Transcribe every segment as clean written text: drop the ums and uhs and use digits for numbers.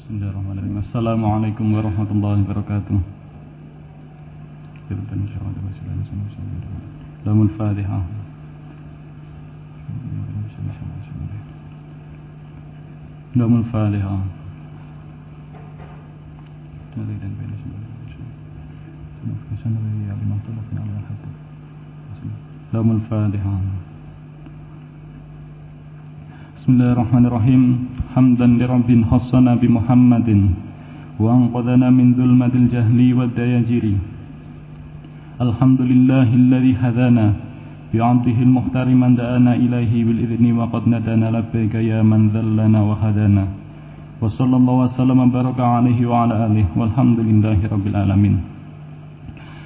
Bismillahirrahmanirrahim. Assalamualaikum warahmatullahi wabarakatuh. Lamul Fatihah. Lamul Fatihah. Lamul Fatihah. Bismillahirrahmanirrahim. Hamdan li Rabbin khassana bi Muhammadin wa anqadhana min dhulmatil jahli wad dayajiri. Alhamdulillahilladzi hadana bi 'abdihi al-muhtari man da'ana ilaihi bil idzni wa qad nadana labbaika ya man dhallana wa hadana. Wa sallallahu wa sallama baraka alaihi wa ala alihi walhamdulillahi rabbil alamin.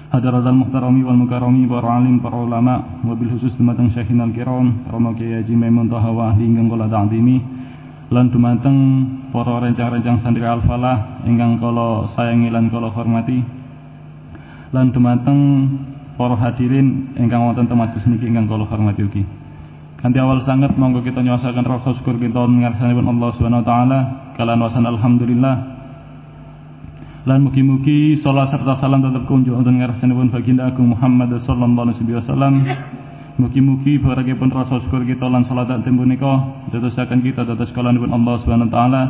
Hadarat al-muhtarami wal mukarrami para alim para ulama wabil khusus dumateng syekhinal kiram Rama Kyai Haji Maimun Thaha wa ahli ingkang kula ta'zimi lan dumateng para rencang-rencang santri al-falah ingkang kula sayangi lan kula hormati lan dumateng para hadirin ingkang wonten teng majelis niki ingkang kula hormati ugi. Kanthi awal sanget monggo kita nyaosaken rasa syukur kita ngarsanipun Allah Subhanahu wa taala kalan wasan alhamdulillah. Lan mugi-mugi salat serta salam tetep kunjuk wonten ngarsanipun baginda Agung Muhammad sallallahu alaihi wasallam. Mugi-mugi barakipun rasa syukur kita lan salat ten punika dadosaken kita dados kalanipun Allah Subhanahu wa taala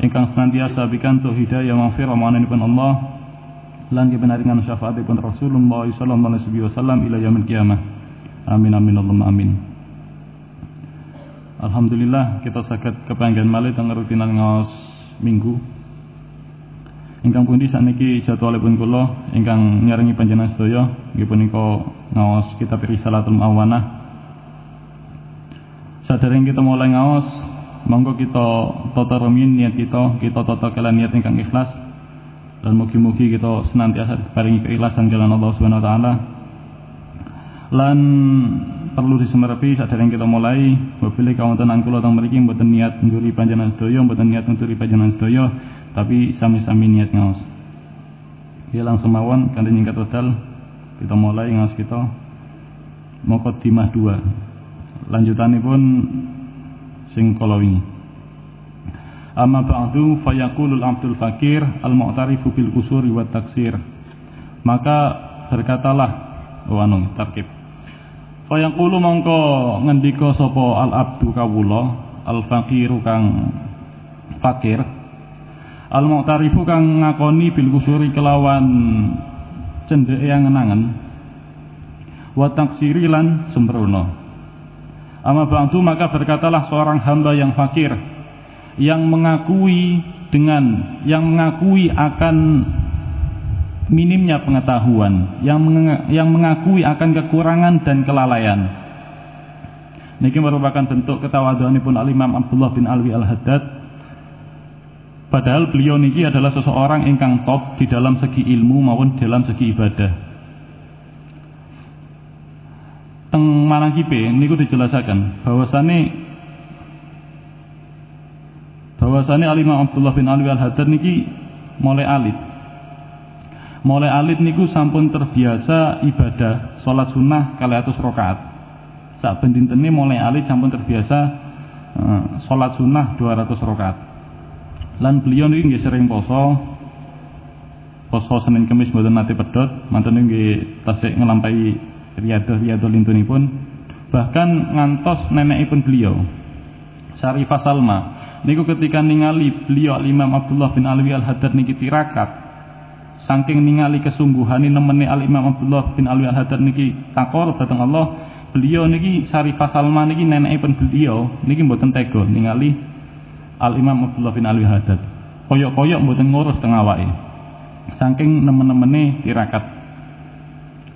ingkang senantiasa pikantuk hidayah maghfirah mananipun Allah lan kebenaringan syafaatipun Rasulullah sallallahu alaihi wasallam ila yaumil qiyamah. Amin amin Allahumma amin. Alhamdulillah kita saged kepanggen malih teng rutinan ngaos minggu. Ingkang pundi sakniki jadwalipun kula ingkang nyarengi panjenengan sedaya nggih punika ngaos kitab Risalatul Awanah. Sadereng kita mulai ngaos, monggo kita tata rumiyin niat kita tata kalian niat ingkang ikhlas. Dan mugi-mugi kita senantiasa paringi keikhlasan jalan Allah Subhanahu wa taala. Lan perlu disemerepi sadereng kita mulai, apabila kawontenan kula teng mriki mboten niat ngguri panjenengan sedaya, mboten niat nuturi panjenengan sedaya, tapi sami-sami niat ngaos. Ya langsung mawon kanthi nyingkat wedal kita mulai ngaos kita Muqaddimah 2. Lanjutanipun sing kala wingi. Amma ba'du fayaqulul abdul fakir al-mu'tarifu bil qusuri wat taksir. Maka berkatalah tarkib. Fayaqulu mongko ngendika sapa al-abdu kawula al-faqiru kang fakir al-mu'tarifu kang ngakoni bil kusuri kelawan cendheke angen-angen wa taksiri lan sembrono. Amma ba'du maka berkatalah seorang hamba yang fakir yang mengakui akan minimnya pengetahuan, yang mengakui akan kekurangan dan kelalaian. Niki merupakan bentuk ketawaduanipun Al-Imam Abdullah bin Alwi Al-Haddad. Padahal beliau niki adalah seseorang ingkang top di dalam segi ilmu maupun dalam segi ibadah. Teng manakibe niku dijelasaken bahwasane Al-Imam Abdullah bin Alwi Al-Haddad niki mulai alit niku sampun terbiasa ibadah salat sunnah 200 rakaat. Saben dintene mulai alit sampun terbiasa salat sunnah 200 rakaat. Lan beliau niki nggih sering poso Senin Kamis mboten nate pedhot, mantene nggih tasik nglampahi riyadhah lintunipun. Bahkan ngantos nenekipun beliau Syarifah Salma niku ketika ningali beliau Imam Abdullah bin Alwi Al-Haddad niki tirakat, saking ningali kesungguhane nemene Al-Imam Abdullah bin Alwi Al-Haddad niki takor dhateng Allah, beliau niki Syarifah Salma niki nenekipun beliau niki mboten tega ningali Al-Imam Abdullah bin Alwi Al-Haddad. Koyok-koyok mboten ngurus teng awake. Saking nemen-nemene tirakat.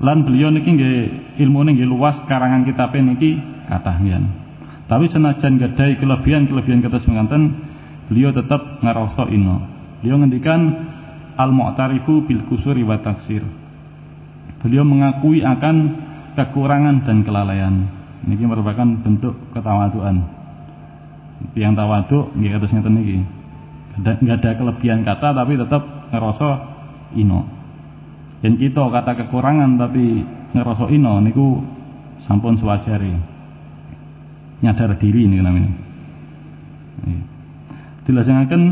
Lan beliau niki nggih ilmune nggih luas, karangan kitabe niki kathah nggih. Tapi senajan gadhahi kelebihan kados mekaten, beliau tetap ngarasa ino. Beliau ngendikan al-mu'tarifu bil kusuri wa taksir. Beliau mengakui akan kekurangan dan kelalaian. Niki merupakan bentuk ketawaduan. Yang tawaduk nggih kados ngeten niki. Enggak ada kelebihan kata tapi tetap ngerasa ino. Dan kita kata kekurangan tapi ngerasa ino niku sampun sewajare. Nyadar diri niku namanya. Dilajengaken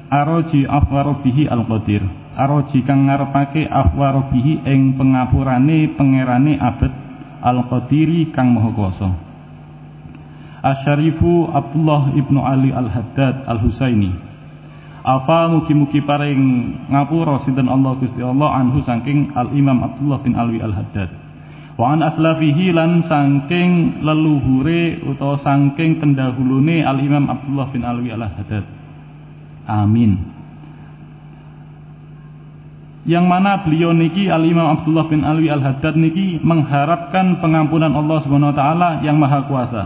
aroji afwa rabbihi al-qadir, aroji kang ngarepake afwa rabbihi ing pengapurane pangerane abet al-qadiri kang maha kuwasa. Asyarifu Abdullah ibnu Ali al-Haddad al-Husaini, afa mugi-mugi paring ngapura sinten Allah Gusti Allah anhu saking al-Imam Abdullah bin Alwi al-Haddad, wa an aslafihi lan saking leluhure utawa saking pendahulune al-Imam Abdullah bin Alwi al-Haddad. Amin. Yang mana beliau niki al-Imam Abdullah bin Alwi al-Haddad niki mengharapkan pengampunan Allah Subhanahu wa taala yang maha kuasa.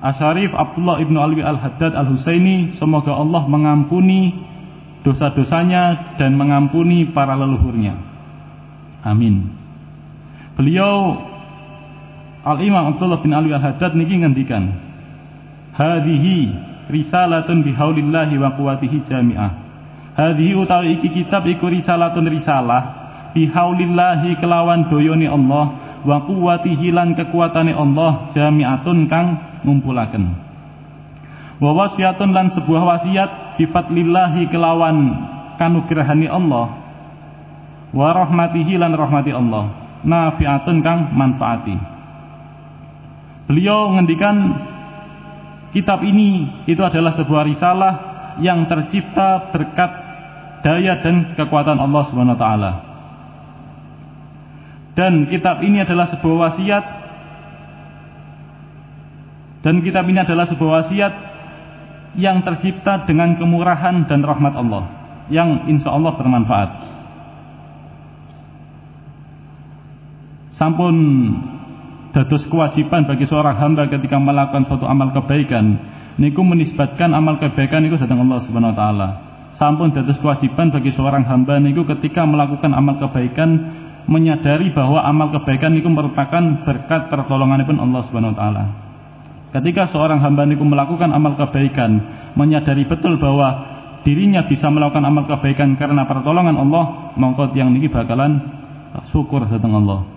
Asyarif Abdullah ibnu Alwi al-Haddad al-Husaini, semoga Allah mengampuni dosa-dosanya dan mengampuni para leluhurnya. Amin. Beliau al-Imam Abdullah bin Alwi al-Haddad niki ngendikan, hadhihi risalatun bihaulillahi wa quwwatihi jami'ah. Hadhihi utawi iki kitab iku risalatun risalah bihaulillahi kelawan doyone Allah wa quwwatihi lan kekuatane Allah jami'atun kang ngumpulaken. Wa wasiyatun lan sebuah wasiat bifadlillahi kelawan kanugrahani Allah wa rahmatihi lan rahmati Allah nafi'atun kang manfaati. Beliau ngendikan kitab ini itu adalah sebuah risalah yang tercipta berkat daya dan kekuatan Allah Subhanahu wa taala. Dan kitab ini adalah sebuah wasiat, dan kitab ini adalah sebuah wasiat yang tercipta dengan kemurahan dan rahmat Allah yang insya Allah bermanfaat. Sampun dados kewajiban bagi seorang hamba ketika melakukan suatu amal kebaikan niku menisbatkan amal kebaikan niku datang Allah Subhanahu wa taala. Sampun dados kewajiban bagi seorang hamba niku ketika melakukan amal kebaikan menyadari bahwa amal kebaikan niku merupakan berkat pertolonganipun Allah Subhanahu wa taala. Ketika seorang hamba niku melakukan amal kebaikan, menyadari betul bahwa dirinya bisa melakukan amal kebaikan karena pertolongan Allah, mongko tiyang niki bakalan syukur dhateng Allah.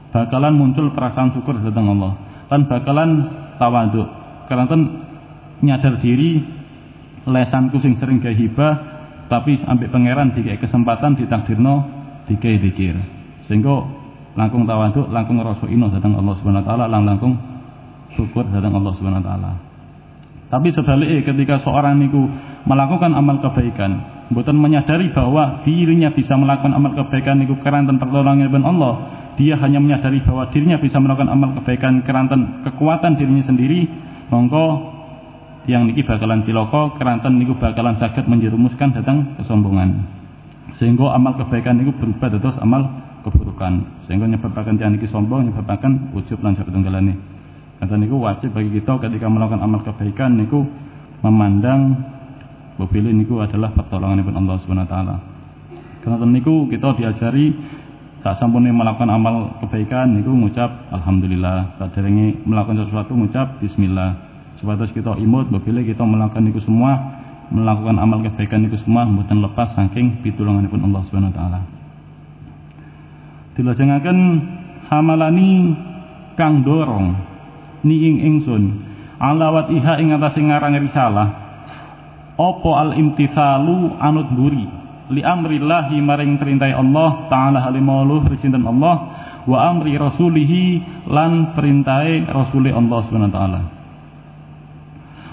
Bakalan muncul perasaan syukur dhateng Allah. Lan bakalan tawadhu. Karena nyadar diri lesanku sing sering gawe hibah, tapi ambek pangeran dikai kesempatan ditakdirno dikai zikir. Sehingga langkung tawadhu, langkung rasa ino dhateng Allah Subhanahu wa taala, langkung syukur dhateng Allah Subhanahu wa taala. Tapi sebaliknya ketika seorang niku melakukan amal kebaikan, mboten menyadari bahwa dirinya bisa melakukan amal kebaikan niku keranten pertolonganipun Allah, dia hanya menyadari bahwa dirinya bisa melakukan amal kebaikan keranten kekuatan dirinya sendiri, mongko yang niki bakalan cilaka, keranten niku bakalan saged menjerumuskan dhateng kesombongan. Sehingga amal kebaikan niku berubah dados amal keburukan. Sehingga nyebabaken tiyang niki sombong, nyebabaken ujub lan satunggalane. Kata niku wajib bagi kita ketika melakukan amal kebaikan niku memandang bahwa niku adalah pertolonganipun Allah Subhanahu wa taala. Karena niku kita diajari tak sampune melakukan amal kebaikan niku ngucap alhamdulillah, saderenge melakukan sesuatu ngucap bismillah. Supados kita imut bahwa kita melakukan niku semua, melakukan amal kebaikan niku semua mboten lepas saking pitulunganipun Allah Subhanahu wa taala. Dilajengaken hamalani kang dorong niing ingsun alawat iha ing atase ngarang risalah apa al imtithalu anut buri li amrillahi maring perintah Allah taala halimuluh risinten Allah wa amri rasulihi lan perintahe rasuli Allah Subhanahu wa taala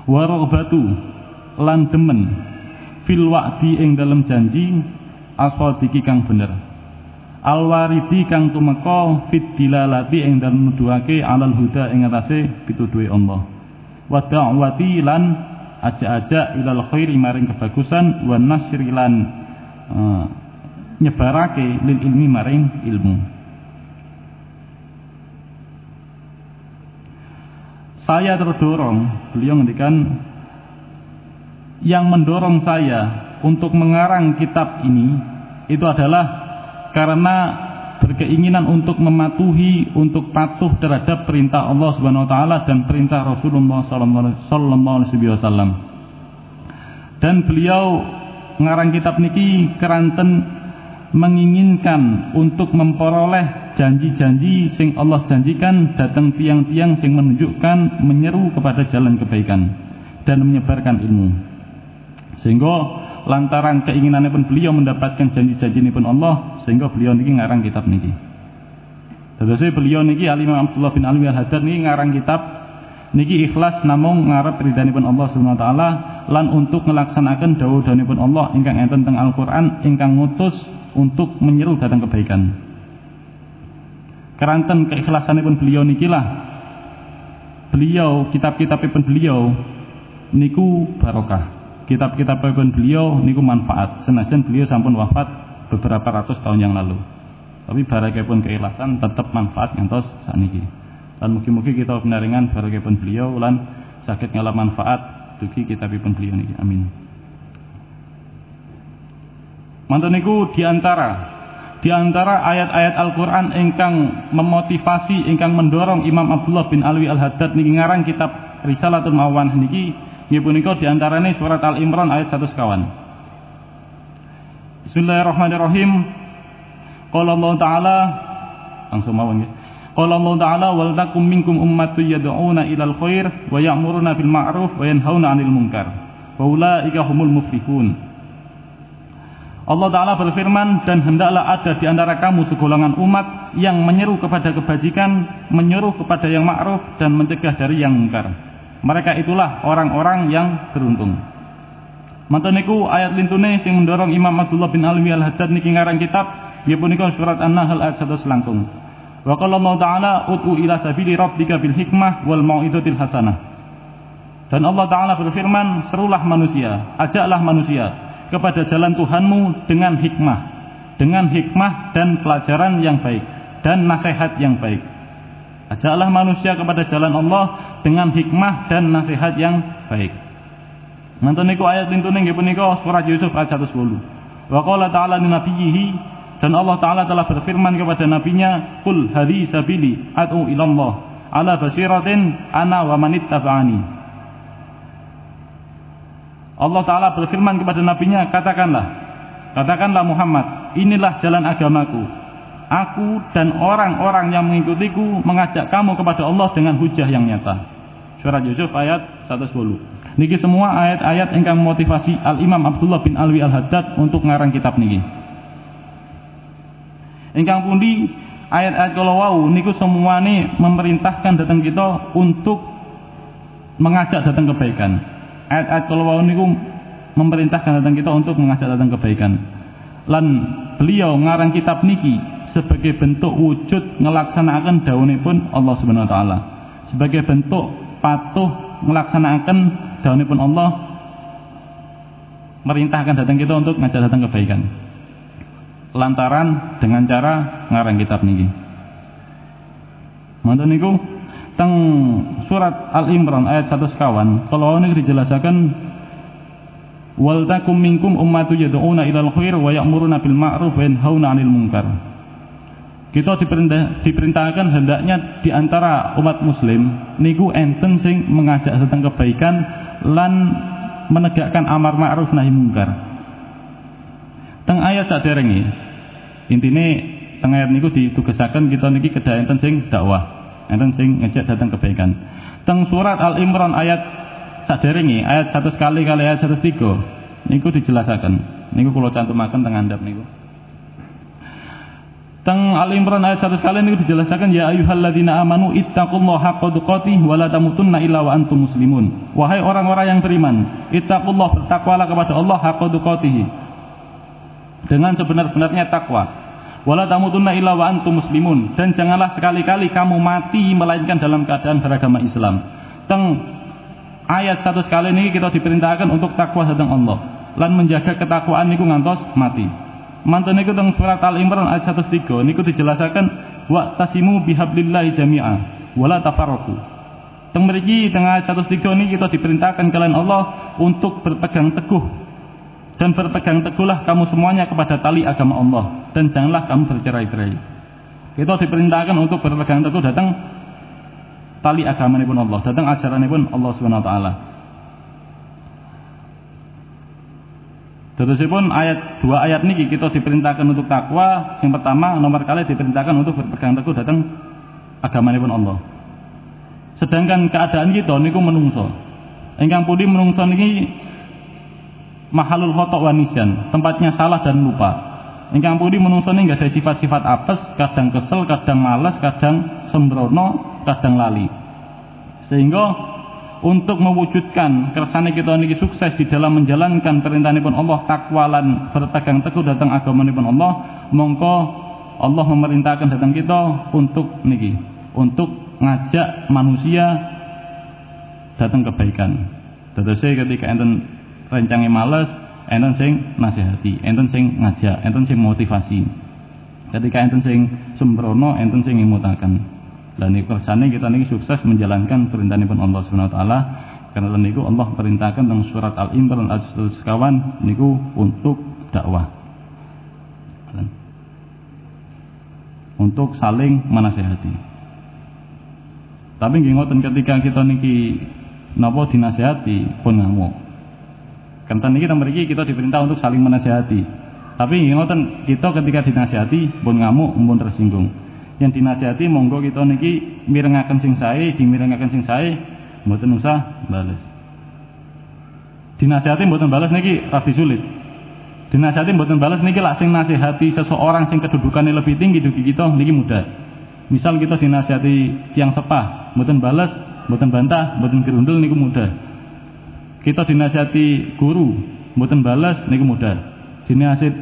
wa raghbatu lan demen fil wa'di ing dalem janji aswadiki kang bener alwaridi kang tumeka fit dilalati ing dalem nuduhake alal huda ing atase pituduhe Allah wa da'wati lan ajak-ajak ilal khairi maring kebagusan wa nasri lan nyebarake lil ilmi maring ilmu. Saya terdorong, beliau ngendikan, yang mendorong saya untuk mengarang kitab ini itu adalah karena berkeinginan untuk mematuhi, untuk patuh terhadap perintah Allah Subhanahu wa taala dan perintah Rasulullah sallallahu alaihi wasallam. Dan beliau ngarang kitab niki keranten menginginkan untuk memperoleh janji-janji sing Allah janjikan datang tiang-tiang sing menunjukkan menyeru kepada jalan kebaikan dan menyebarkan ilmu. Sehingga lantaran keinginanipun beliau mendapatkan janji-janjinipun Allah sehingga beliau niki ngarang kitab niki. Terus beliau niki Al-Imam Abdullah bin Alwi Al-Haddad niki ngarang kitab niki ikhlas namung ngarep ridhanipun Allah Subhanahu wa taala lan untuk ngelaksanaken dawuh-dawuhipun Allah ingkang enten teng Al-Qur'an ingkang ngutus untuk menyeru datang kebaikan. Keranten keikhlasanipun beliau nikilah beliau kitab-kitabipun beliau niku barokah. Kitab-kitabipun beliau niku manfaat senajan beliau sampun wafat beberapa ratus tahun yang lalu. Tapi barakahipun keikhlasan tetap manfaat ngantos sakniki. Lan mugi-mugi kita benaringan barakahipun beliau lan saged ngala manfaat dugi kitabipun beliau niki. Amin. Mantun niku di antara ayat-ayat Al-Qur'an ingkang memotivasi, ingkang mendorong Imam Abdullah bin Alwi Al-Haddad niki ngarang kitab Risalatul Mawanah niki nggih punika di antarane surat Al-Imran ayat 100 kawan. Bismillahirrahmanirrahim. Qala Allah Ta'ala langsung mawon nggih. Qala Allah Ta'ala wal takum minkum ummatun yad'una ilal khair wa ya'muruna bil ma'ruf wa yanhauna 'anil munkar. Wa ulaika humul muflihun. Allah Ta'ala berfirman, dan hendaklah ada di antara kamu segolongan umat yang menyeru kepada kebajikan, menyuruh kepada yang ma'ruf dan mencegah dari yang mungkar. Mereka itulah orang-orang yang beruntung. Mantun niku ayat lintune sing mendorong Imam Abdullah bin Alwi Al-Haddad niki ngarang kitab nggih punika surat An-Nahl ayat 100 langkung. Wa qala Allah Ta'ala ud'u ila sabili rabbika bil hikmah wal mau'izatil hasanah. Dan Allah Ta'ala berfirman, serulah manusia, ajaklah manusia kepada jalan Tuhanmu dengan hikmah dan pelajaran yang baik dan nasihat yang baik. Ajaklah manusia kepada jalan Allah dengan hikmah dan nasihat yang baik. Mantun niku ayat lintune nggih punika surat Yusuf ayat 110. Wa qala ta'ala li nabiyhi, dan Allah Ta'ala telah berfirman kepada nabinya, qul hadhi sabili ad'u ila Allah ala basiratin ana wa manittaba'ani. Allah Ta'ala berfirman kepada nabinya, katakanlah Muhammad, inilah jalan agamaku. Aku dan orang-orang yang mengikutiku mengajak kamu kepada Allah dengan hujah yang nyata. Surat Yusuf ayat 110. Niki semua ayat-ayat ingkang motivasi Al-Imam Abdullah bin Alwi Al-Haddad untuk ngarang kitab niki. Ingkang pundi ayat-ayat kala wau niku semuane memerintahkan datang kita untuk mengajak datang kebaikan. Ayat-ayat kala wau niku memerintahkan datang kita untuk mengajak datang kebaikan. Lan beliau ngarang kitab niki sebagai bentuk wujud ngelaksanakan dawuhipun Allah Subhanahu wa taala. Sebagai bentuk patuh ngelaksanakan dawuhipun Allah, merintahkan datang kita untuk ngajak datang kebaikan. Lantaran dengan cara ngarang kitab niki. Mantun niku teng surat Al-Imran ayat 100 kawan, kalau niku dijelasaken wal takum minkum ummatun yad'una ilal khair wa ya'muruna bil ma'ruf wa yanhauna 'anil munkar. Kita diperintahkan hendaknya di antara umat muslim niku enten sing mengajak tentang kebaikan lan menegakkan amar ma'ruf nahi munkar. Teng ayat saderenge intine teng ayat niku ditugasaken kita niki kedah enten sing dakwah, enten sing ngajak datang kebaikan. Teng surat Al-Imran ayat saderenge ayat 100 kali ayat 103 niku dijelasaken. Niku kula cantumaken teng andhap niku. Teng Al-Imran ayat 100 kali niku dijelasaken, ya ayyuhalladzina amanu ittaqullaha haqqa tuqatih wa la tamutunna illa wa antum muslimun. Wahai orang-orang yang beriman, ittaqullah, bertakwalah kepada Allah haqqa tuqatih, dengan sebenar-benarnya takwa. Wa la tamutunna illa wa antum muslimun, dan janganlah sekali-kali kamu mati melainkan dalam keadaan beragama Islam. Teng ayat 100 kali ini kita diperintahkan untuk takwa dhateng Allah lan menjaga ketakwaan niku ngantos mati. Mantun niku teng surat Al-Imran ayat 103 niku dijelasaken wa tasimu bihablillahi jami'a wa la tafarraqu. Teng mriki teng ayat 103 niki kita diperintahkan kalian Allah untuk berpegang teguh, dan berpegang teguhlah kamu semuanya kepada tali agama Allah, dan janganlah kamu bercerai-berai. Kita diperintahkan untuk berpegang teguh datang tali agamanipun Allah, datang ajaranipun Allah Subhanahu wa taala. Terusipun dua ayat niki kita diperintahkan untuk takwa. Yang pertama nomor kali diperintahkan untuk berpegang teguh datang agamanipun Allah. Sedangkan keadaan kita niku menungso. Ingkang pundi menungso niki mahalul khata' wa nisyan, tempatnya salah dan lupa. Ingkang pundi menungso nggih ada sifat-sifat apes, kadang kesel, kadang malas, kadang sembrono, kadang lali. Sehingga untuk mewujudkan kersane kita niki sukses di dalam menjalankan perintahipun Allah, takwa lan berpegang teguh dhateng agamanipun Allah, mongko Allah memerintahkan dhateng kita untuk niki, untuk ngajak manusia dhateng kebaikan. Dadose ketika enten rencange males, enten sing nasihati, enten sing ngajak, enten sing motivasi. Ketika enten sing sembrono, enten sing ngimutaken. Lah niku kersane kita niki sukses menjalankan perintahipun Allah Subhanahu wa taala. Karena niku Allah perintahkan dalam surat Al-Imran ayat 100 niku untuk dakwah. Untuk saling menasihati. Tapi nggih ngoten ketika kita niki napa dinasihati pun ngamuk. Kanten niki mriki kita diperintah untuk saling menasihati. Tapi ngoten kita ketika dinasihati pun ngamuk, pun tersinggung. Yang dinasihati monggo kita niki mirengaken sing sae, dimirengaken sing sae, mboten usah bales. Dinasihati mboten bales niki rada sulit. Dinasihati mboten bales niki lak sing nasihati seseorang sing kedudukannya lebih tinggi dugi kita niki mudah. Misal kita dinasihati yang sepah, mboten bales, mboten bantah, mboten gerundel niku mudah. Kita dinasihati guru, mboten balas niku mudah.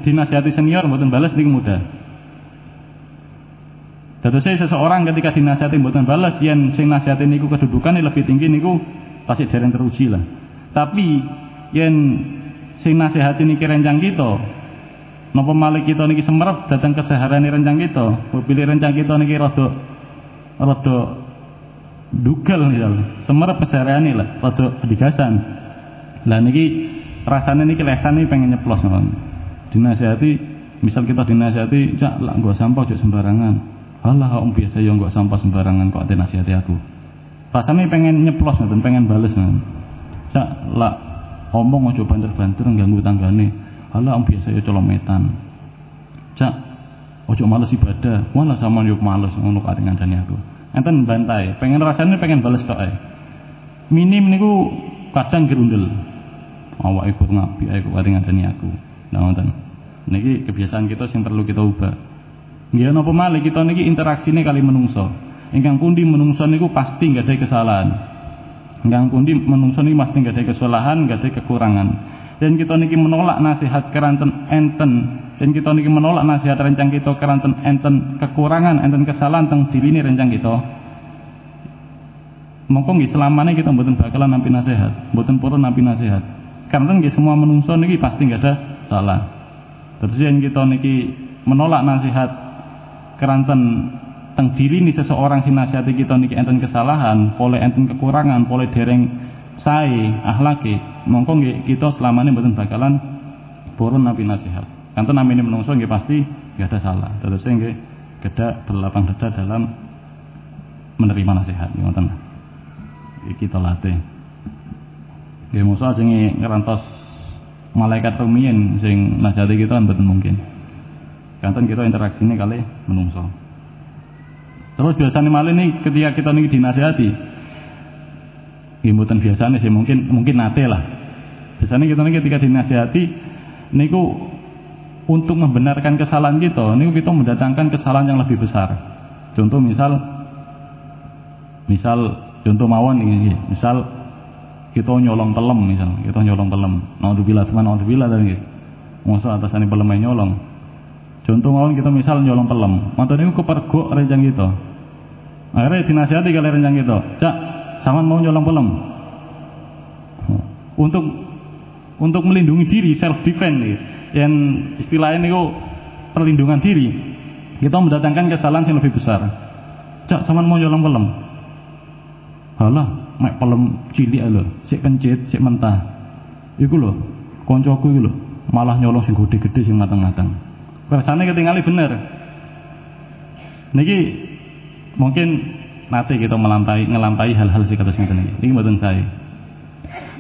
Dinasihati senior, mboten balas niku mudah. Dadose seseorang ketika dinasihati mboten balas, yen sing nasihati niku kedudukane lebih tinggi niku pasti dereng teruji lah. Tapi yen sing nasihati niki rencang kita, napa malih kita niki semerep datang keseharane rencang kita, pilih rencang kita niki rada dugal misal, semerep keseharane lah, rada digasan. Lah niki rasane niki lesane pengen nyeplos ngon. Dinasihati, misal kita dinasihati, cak lak nggo sampah aja sembarangan. Halah om biasa yo nggo sampah sembarangan kok ate nasihati aku. Rasane pengen nyeplos ngoten, pengen bales ngon. Cak lak omong aja banter-banter ganggu tanggane. Halah om biasa yo colometan. Cak ojo males ibadah. Walah sampean yo males ngono kok ate ngandani aku. Enten bantai, pengen rasane pengen bales tok ae. Minim niku kadang gerundel. Awak ikut ngapi, aku kate ngandani aku. Nah ngoten. Niki kebiasaan kita sing perlu kita ubah. Nggih napa malih kita niki interaksine kali menungso. Ingkang pundi menungso niku pasti nggadahi kesalahan. Ingkang pundi menungso niki pasti nggadahi kesalahan, nggadahi kekurangan. Dan kita niki menolak nasihat keranten enten, dan kita niki menolak nasihat rencang kita keranten enten kekurangan, enten kesalahan teng dirine rencang kita. Mongko nggih selamane kita mboten bakalan nampi nasihat, mboten purun nampi nasihat. Karena nggih semua menungso niki pasti nggak ada salah. Terus yang kita niki menolak nasihat keranten teng diri ni seseorang sing nasihati kita niki enten kesalahan, pole enten kekurangan, pole dereng sae akhlake, mongko nggih kita selamane mboten bakalan purun nampi nasihat. Kanten namine menungso nggih pasti nggak ada salah. Terus nggih kedah berlapang dada dalam menerima nasihat ngoten. Kita latih. Nggih mosok sing ngerantos malaikat rumiyin sing nasihati kita mboten mungkin. Kanten kita interaksine kali menungso. Terus biasane malih nih ketika kita niki dinasihati. Nggih mboten biasane sih mungkin nate lah. Biasane kita niki ketika dinasihati niku untuk membenarkan kesalahan kita, niku kita mendatangkan kesalahan yang lebih besar. Contoh misal contoh mawon iki, misal kita nyolong pelem misal, naudzubillah tadi. Mosok atasane pelem nyolong. Contoh mawon kita misal nyolong pelem, mantu niku kepergok rencang kita. Akhirnya dinasihati kali rencang kita, "Cak, sampean mau nyolong pelem." Untuk melindungi diri, self defense nih. Yang istilahnya niku perlindungan diri. Kita mendatangkan kesalahan yang lebih besar. "Cak, sampean mau nyolong pelem." Halah, mek pelem cilik lho, sik kencit, sik mentah. Iku lho, koncoku iku lho, malah nyolong sing gede-gede sing mateng-mateng. Kersane ketingali bener. Niki mungkin nate kita ngelampahi hal-hal sing kados ngeten iki. Niki mboten sae.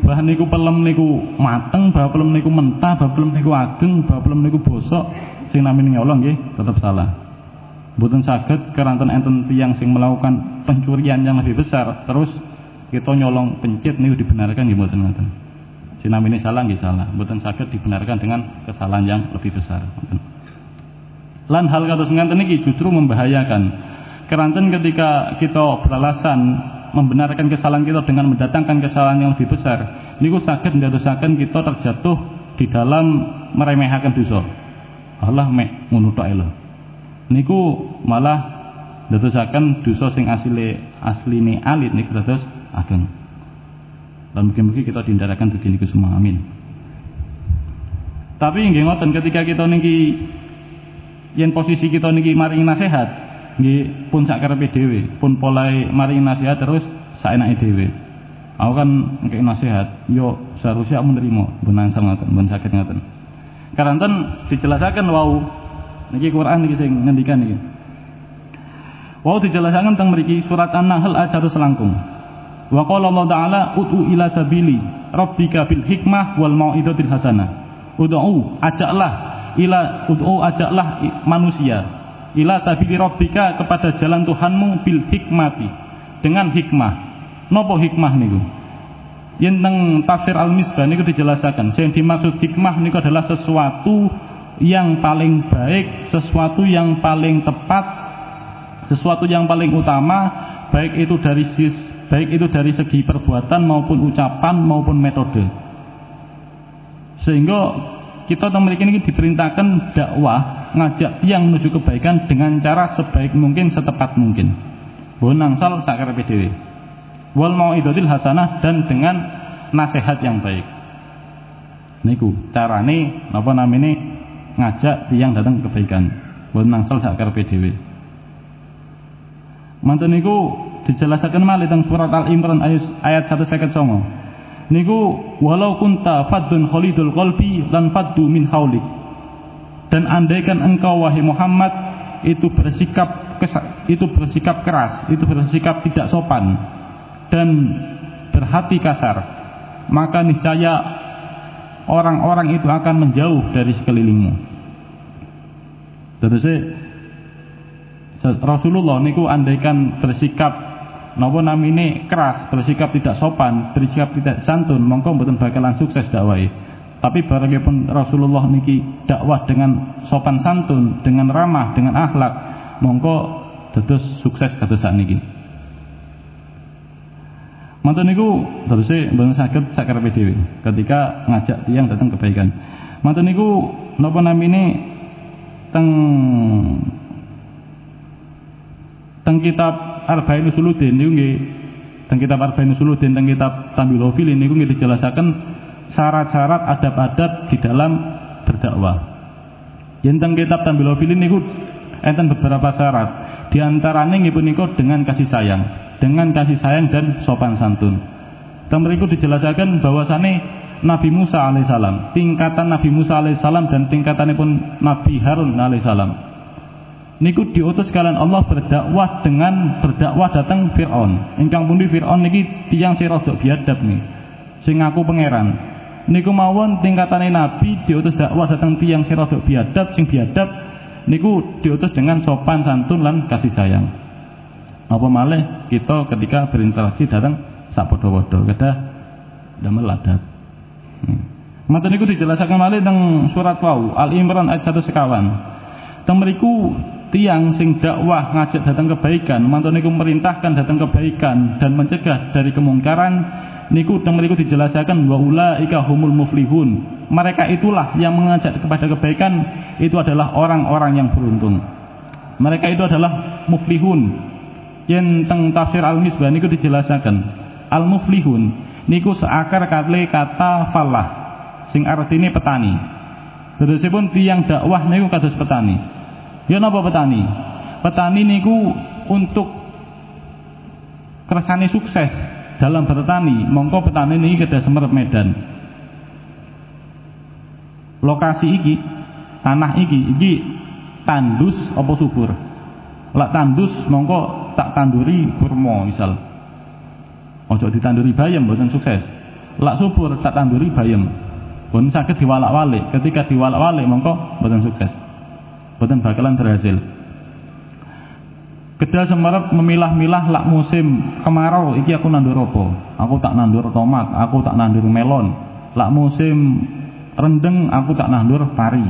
Bah niku pelem niku mateng, bah pelem niku mentah, bah pelem niku ageng, bah pelem niku bosok, sing namine nyolong nggih tetep salah. Mboten saged keranten enten tiyang sing melakukan pencurian yang lebih besar, terus kita nyolong pencit niku dibenarkan nggih mboten ngoten. Sinamine salah nggih salah, mboten saged dibenarkan dengan kesalahan yang lebih besar. Lan hal kados ngenten iki justru membahayakan. Keranten ketika kita beralasan membenarkan kesalahan kita dengan mendatangkan kesalahan yang lebih besar, niku saged ndadosaken kita terjatuh di dalam meremehkan dosa. Allah mek ngono tok lho. Niku malah ndadosaken dosa sing asline alit niku dados ageng. Dan mungkin-mungkin kita dihindarakan begini ke semua, amin. Tapi nggih ngoten ketika kita niki yen posisi kita niki maringi nasihat, nggih pun sakerepe dhewe, pun polahe maringi nasihat terus saenake dhewe. Aku kan ngekek nasihat, yo seharusnya aku menerima, benar sama ngoten, ben saged ngoten. Karanten dijelasaken wau niki Quran niki sing ngendikan niki. Wau dijelasaken teng mriki surat An-Nahl ayat 1 selangkung. Wa qala Allah Ta'ala ud'u ila sabili rabbika bil hikmah wal mau'izatil hasanah. Ajaklah manusia ila sabili rabbika kepada jalan Tuhanmu bil hikmati dengan hikmah. Napa hikmah niku? Yen teng tafsir Al-Misbah niku dijelasaken, sing dimaksud hikmah niku adalah sesuatu yang paling baik, sesuatu yang paling tepat, sesuatu yang paling utama, baik itu dari segi perbuatan maupun ucapan maupun metode. Sehingga kita memiliki ini diperintahkan dakwah ngajak yang menuju kebaikan dengan cara sebaik mungkin, setepat mungkin. Bon nangsal sakarepe dhewe. Wal mau'izatil hasanah dan dengan nasihat yang baik. Niku carane napa namine ngajak tiyang datang kebaikan. Bon nangsal sakarepe dhewe. Manten niku dijelasaken malih teng surat Al-Imran ayat 159. Niku walau kunta faddun khalidul qalbi lan faddu min haulik. Dan andaikan engkau wahai Muhammad itu bersikap keras, itu bersikap tidak sopan dan berhati kasar, maka niscaya orang-orang itu akan menjauh dari sekelilingmu. Terus Rasulullah niku andaikan bersikap napa namine keras, bersikap tidak sopan, bersikap tidak santun, mongko mboten bakalan sukses dakwahe. Tapi barangipun Rasulullah niki dakwah dengan sopan santun, dengan ramah, dengan akhlak, mongko dados sukses kados sakniki. Manten niku teruse mboten saged sakerepe dhewe ketika ngajak tiyang datang kebaikan. Manten niku napa namine teng kitab Arba'in Usuluddin niku nggih teng kitab Arba'in Usuluddin teng kitab Tambil Ghafilin niku nggih dijelasaken syarat-syarat adab-adab di dalam berdakwah. Yen teng kitab Tambil Ghafilin niku enten beberapa syarat. Di antarane nggih punika dengan kasih sayang dan sopan santun. Teng mriku dijelasaken bahwasane Nabi Musa alaihissalam, tingkatan Nabi Musa alaihissalam dan tingkatanipun Nabi Harun alaihissalam niku diutus kalian Allah berdakwah datang Fir'aun. Ingkang pundi Fir'aun niki tiyang sing rada biadab nih, sing ngaku pangeran. Niku mawon tingkatane Nabi diutus dakwah datang tiyang sing rada biadab, sing biadab niku diutus dengan sopan santun lan kasih sayang. Apa malih kita ketika berinteraksi datang sak padha-padha kedah damel adab. Mata niku dijelasaken malih teng surat wau Al-Imran ayat 1 sekawan. Teng mriku tiang sing dakwah ngajak datang kebaikan, mantun niku merintahkan datang kebaikan dan mencegah dari kemungkaran. Niku teng mriku dijelasaken wa ulaika humul muflihun. Mereka itulah yang mengajak kepada kebaikan, itu adalah orang-orang yang beruntung. Mereka itu adalah muflihun. Yen teng tafsir Al-Misbah niku dijelasaken al-muflihun niku seakar kali kata falah sing artine petani. Terusipun tiang dakwah niku kados petani. Ya napa petani? Petani niku untuk kersane sukses dalam bertani, mongko petani niki kedah semerep medan. Lokasi iki, tanah iki tandus apa subur? Lak tandus mongko tak tanduri kurma misal. Ojo ditanduri bayam mboten sukses. Lak subur tak tanduri bayam. Pun saged diwalak-walik. Ketika diwalak-walik mongko mboten sukses. Mboten bakalan berhasil. Kedah semerep memilah-milah lak musim kemarau iki aku nandur apa? Aku tak nandur tomat, aku tak nandur melon. Lak musim rendeng aku tak nandur pari.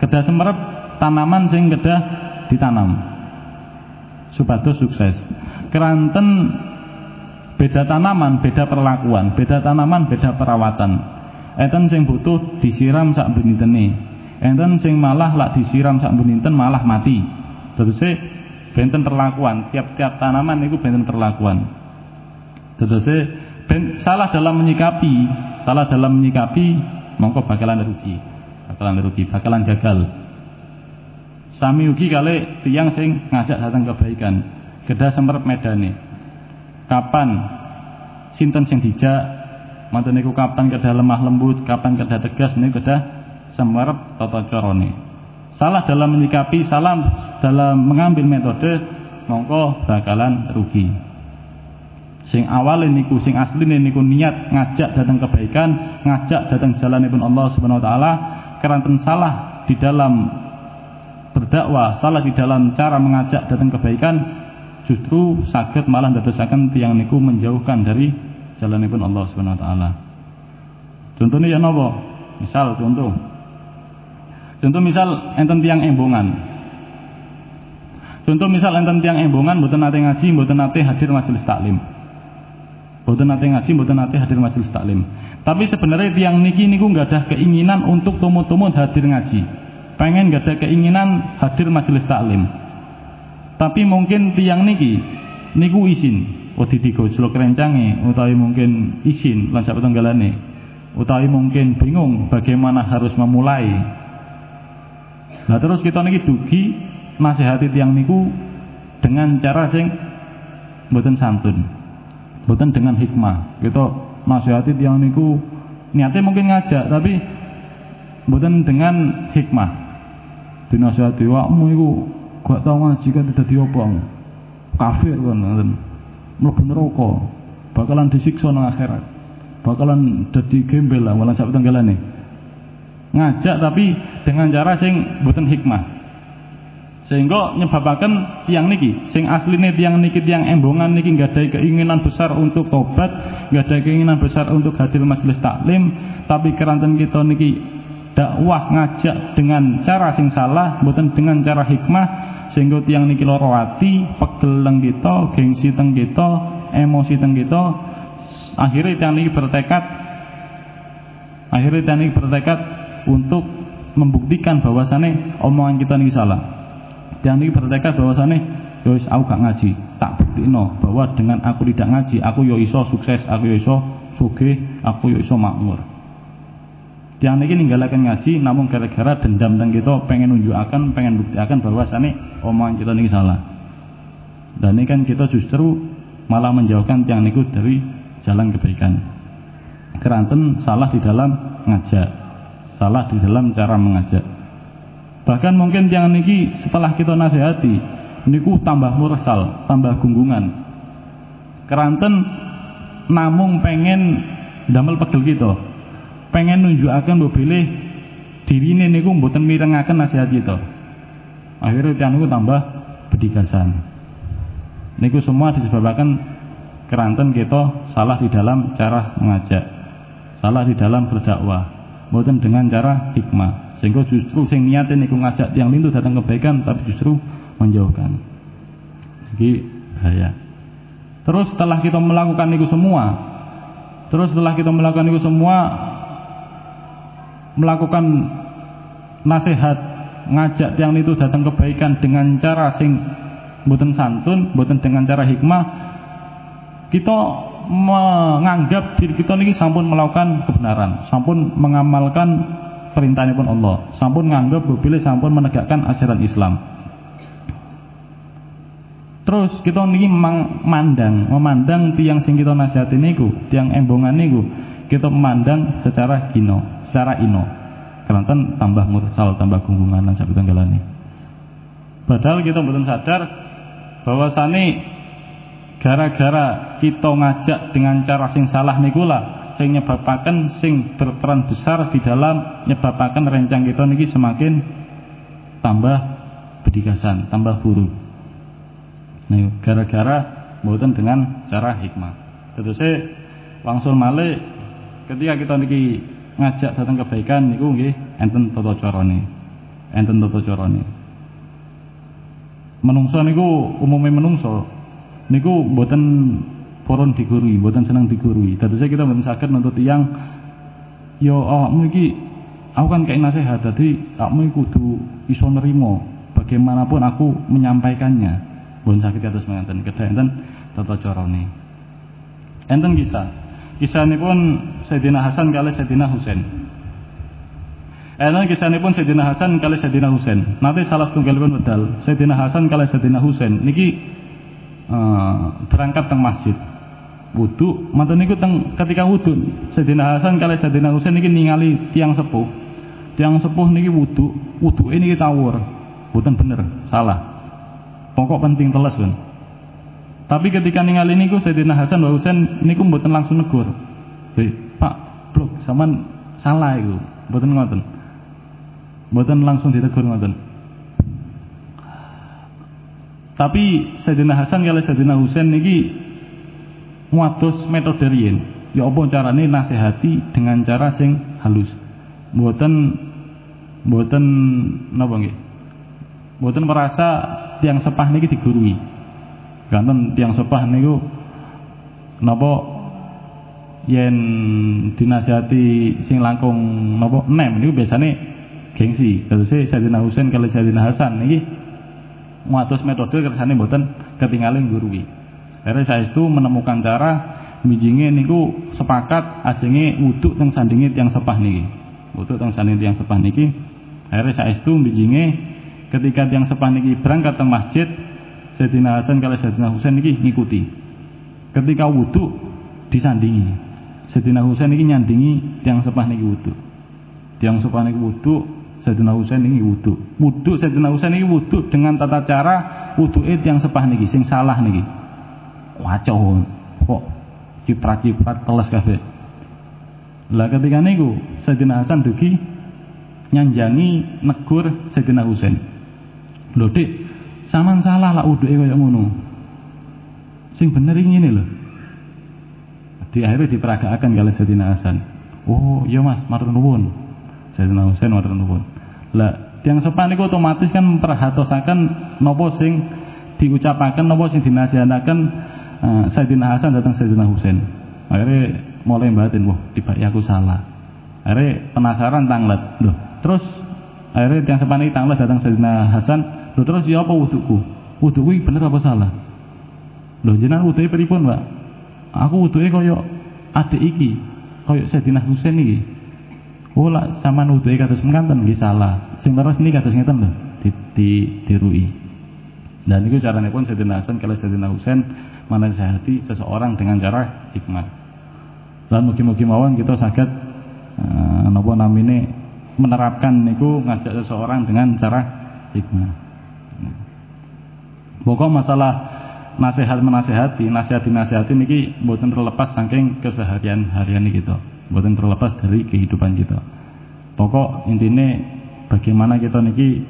Kedah semerep tanaman sing kedah ditanam. Supados sukses. Keranten beda tanaman, beda perlakuan, beda tanaman, beda perawatan. Enten sing butuh disiram sak benintene. Enten sing malah lak disiram sak beninten malah mati. Terus benten perlakuan, tiap-tiap tanaman itu benten perlakuan. Terus salah dalam menyikapi, mongko bakalan rugi, bakalan gagal. Sami ugi kali tiyang sing ngajak datang kebaikan, kedah semerep medane. Kapan sinten sing dijak, manten niku kapan kedah lemah lembut, kapan kedah tegas, niku kedah semerep tata carane. Salah dalam menyikapi, salah dalam mengambil metode, mongko bakalan rugi. Sing awal niku, sing asli niku niat ngajak datang kebaikan, ngajak datang jalanipun Allah Subhanahu wa taala, keranten salah di dalam berdakwah, salah di dalam cara mengajak datang kebaikan, justru saged malah ndadosaken tiyang niku menjauhkan dari jalanipun Allah Subhanahu wa taala. Contohnya ya napa? Misal Contoh misal enten tiang embongan. Mboten nate ngaji, mboten nate hadir majelis taklim. Tapi sebenarnya tiang niki niku nggak ada keinginan untuk tumut-tumut hadir ngaji. Pengen nggak ada keinginan hadir majelis taklim. Tapi mungkin tiang niki niku isin, digojlok rencange, utawi mungkin isin lan sak tenggalane. Utawi mungkin bingung bagaimana harus memulai. Nah terus kita niki dugi nasihati tiang niku dengan cara sing mboten santun, mboten dengan hikmah. Kita nasihati tiang niku niatnya mungkin ngajak tapi mboten dengan hikmah. Dinasihati wakmu iku gak tau ngaji kan dadi apa? Kafir kan ngoten. Mlebu neraka, bakalan disiksa nang akhirat. Bakalan dadi gembel lah walan sak tenggalane. Ngajak tapi dengan cara sing mboten hikmah, sehingga nyebabaken tiang niki sing asline tiang niki tiang embongan niki nggak ada keinginan besar untuk tobat, nggak ada keinginan besar untuk hadir majelis taklim, tapi keranten kita niki dakwah ngajak dengan cara sing salah, mboten dengan cara hikmah, sehingga tiang niki lara ati, pegel teng kita, gengsi teng kita, emosi teng kita. Akhirnya tiang niki bertekad untuk membuktikan bahwasane omongan kita niki salah. Yang niki bertekad bahwasane yo wis aku gak ngaji, tak buktikno bahwa dengan aku tidak ngaji, aku yo iso sukses, aku yo iso sugih, aku yo iso makmur. Yang niki ninggalaken ngaji namun gara-gara dendam teng kita, pengen nunjukaken, pengen buktiaken bahwasane omongan kita niki salah. Dan ini kan kita justru malah menjauhkan tiang niku dari jalan kebaikan. Keranten salah di dalam ngajak, salah di dalam cara mengajak. Bahkan mungkin tiang niki setelah kita nasihati niku tambah mursal, tambah gunggungan. Keranten namung pengen damel pegel kita, pengen nunjukaken mbok bilih dirine niku mboten mirengaken nasihat kita. Akhirnya tiang niku tambah bedigasan. Niku semua disebabkan keranten kita salah di dalam cara mengajak, salah di dalam berdakwah, mboten dengan cara hikmah, sehingga justru sing niate niku ngajak tiang lintu datang kebaikan tapi justru menjauhkan. Iki bahaya. Terus setelah kita melakukan niku semua, melakukan nasihat ngajak tiang lintu datang kebaikan dengan cara sing mboten santun, mboten dengan cara hikmah, kita menganggap diri kita niki sampun melakukan kebenaran, sampun mengamalkan perintahipun Allah, sampun nganggap bilih sampun menegakkan ajaran Islam. Terus kita niki memandang tiang sing kita nasihati niku, tiang embongan niku, kita memandang secara ino. Keranten tambah mursal, tambah gunggungan lan sak tenggalane. Padahal kita mboten sadar bahwasane gara-gara kita ngajak dengan cara sing salah nikulah sing nyebabaken, sing berperan besar di dalam nyebabaken rencang kita niki semakin tambah bedigasan, tambah buruk. Nah, gara-gara mboten dengan cara hikmah. Terus wangsul malih ketika kita niki ngajak datang kebaikan niku nggih enten tata carane. Enten tata carane. Menungso niku umume menungso niku mboten purun digurui, mboten seneng digurui. Dadosé kita mboten saged nuntut tiyang yo awakmu iki aku kan kayak nasihat, dadi awakmu kudu iso nerima bagaimanapun aku menyampaikannya. Mboten saged atus mangten kedah enten tata carane. Enten kisahipun Sayyidina Hasan kalih Sayyidina Husain. Enten kisahipun Sayyidina Hasan kalih Sayyidina Husain. Nanti salah setunggalipun medal Sayyidina Hasan kalih Sayyidina Husain niki berangkat teng masjid. Wudu, manten niku ketika wudu Sayyidina Hasan kalih Sayyidina Husain niki ningali tiang sepuh. Tiang sepuh niki wuduke niki tawur. Mboten bener, salah. Pokok penting teles kan. Tapi ketika ningali niku Sayyidina Hasan wa Husain niku mboten langsung negur. Pak, blok sampean salah iku. Mboten ngoten. Mboten langsung ditegur ngoten. Tapi Sayyidina Hasan kalih Sayyidina Husain niki nguatos metode riyen. Ya apa carane nasihati dengan cara sing halus. Mboten napa nggih? Mboten merasa tiang sepah niki digurui. Ganten tiang sepah niku napa yen dinasihati sing langkung napa nem niku biasane gengsi. Terus Sayyidina Husain kali Sayyidina Hasan niki nguatos metode kersane mboten ketinggalan gurui. Akhirnya saestu menemukan cara mijinge niku sepakat ajenge wuduk teng sandinge tiang sepah niki. Wuduk teng sandinge tiang sepah niki. Akhirnya saestu mijinge ketika tiang sepah niki berangkat teng masjid Sayyidina Hasan kalau Sayyidina Husain niki ngikuti. Ketika wudu disandingi. Sayyidina Husain niki nyandingi tiang sepah niki wudu. Tiang sepah niki wudu, Sayyidina Husain niki wudu. Wudu Sayyidina Husain niki wudu dengan tata cara wuduke tiang sepah niki sing salah niki. Wacau kok ciprat-ciprat teles kabeh. Lah ketika niku Sayyidina Hasan dugi nyanjani negur Sayyidina Husain. Lho Dik, sampean salah lah wuduke kaya ngono. Sing bener iki ngene lho. Di akhirnya diperagakaken kali Sayyidina Hasan. Oh, iya Mas, matur nuwun. Sayyidina Husain matur nuwun. Lah, tiang sepah niku otomatis kan memperhatosaken napa sing diucapaken, napa sing dinasihataken Sayyidina Hasan datang Sayyidina Husain. Akhirnya mulai batin, wah, tibake aku salah. Akhirnya penasaran tanglet. Loh, terus akhirnya tiang sepah niki tanglet datang Sayyidina Hasan. Loh terus ya apa wuduku? Wuduku iki bener apa salah? Loh jenengan wuduke pripun, Pak? Aku wuduke kaya adik iki, kaya Sayyidina Husain iki. Oh lah sampean wuduke kados mengkanten nggih salah. Sing terus niki kados ngeten lho, dirui. Dan niku caranipun Sayyidina Hasan kalau Sayyidina Husain menasihati seseorang dengan cara hikmah. Dan mugi-mugi mawon kita saged napa namine menerapkan niku ngajak seseorang dengan cara hikmah. Pokok masalah nasihat nasihati niki mboten terlepas saking keseharian harian kita, mboten terlepas dari kehidupan kita. Pokok intine bagaimana kita niki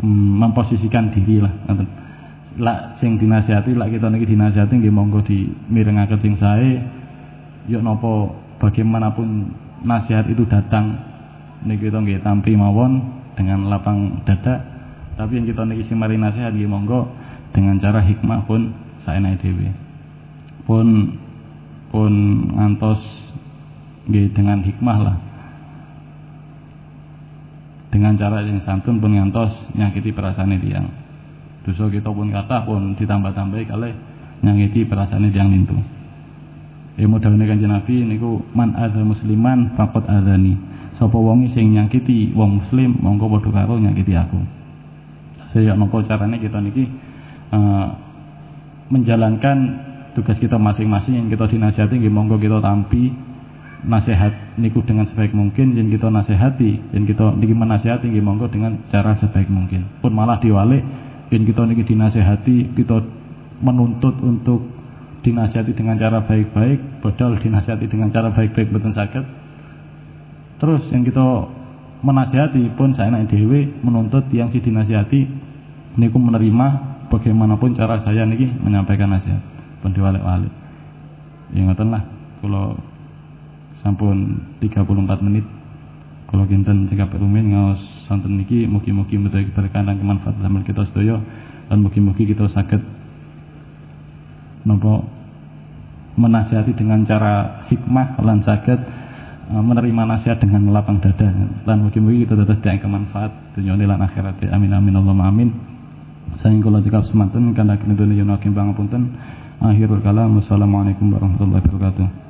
memposisikan diri lah. Lak sing dinasihati, lak kita niki dinasihati nggih monggo dimirengaken sing sae. Yo napa bagaimanapun nasihat itu datang niki kita nggih tampi mawon dengan lapang dada. Tapi yang kita niki sing mari nasihat nggih monggo dengan cara hikmah pun saenake dhewe. Pun ngantos nggih dengan hikmah lah. Dengan cara yang santun pun ngantos nyakiti perasaane tiyang. Dosa kita pun kathah pun ditambah-tambahi kalih nyakiti perasaane tiyang lintu. Dawuhe Kanjeng Nabi niku man adza musliman faqad adzani. Sapa wong sing nyakiti wong muslim mongko padha karo nyakiti aku. Saya napa carane kita niki menjalankan tugas kita masing-masing yang kita dinasihati nggih monggo kita tampi nasihat niku dengan sebaik mungkin yang kita nasihati, yang kita niki menasihati nggih monggo dengan cara sebaik mungkin. Pun malah diwalik yang kita niki dinasihati, kita menuntut untuk dinasihati dengan cara baik-baik, padahal dinasihati dengan cara baik-baik mboten saged. Terus yang kita menasihati pun saenake dhewe menuntut yang si dinasihati niku menerima bagaimanapun cara saya niki menyampaikan nasihat. Pun diwalik-walik. Ya ngoten lah kula sampun 34 menit. Kalau kinten cekap rumiyin ngaos sonten niki mugi-mugi mudahi berkah lan kemanfaat damel kita sedaya lan mugi-mugi kita saged napa menasihati dengan cara hikmah lan saged menerima nasihat dengan lapang dada lan mugi-mugi kita dados daya kemanfaat dunya lan akhirat. Amin amin Allahumma amin. Saking kula cekap semanten kanthi kinten yen pangapunten. Akhirul kalam. Wassalamualaikum warahmatullahi wabarakatuh.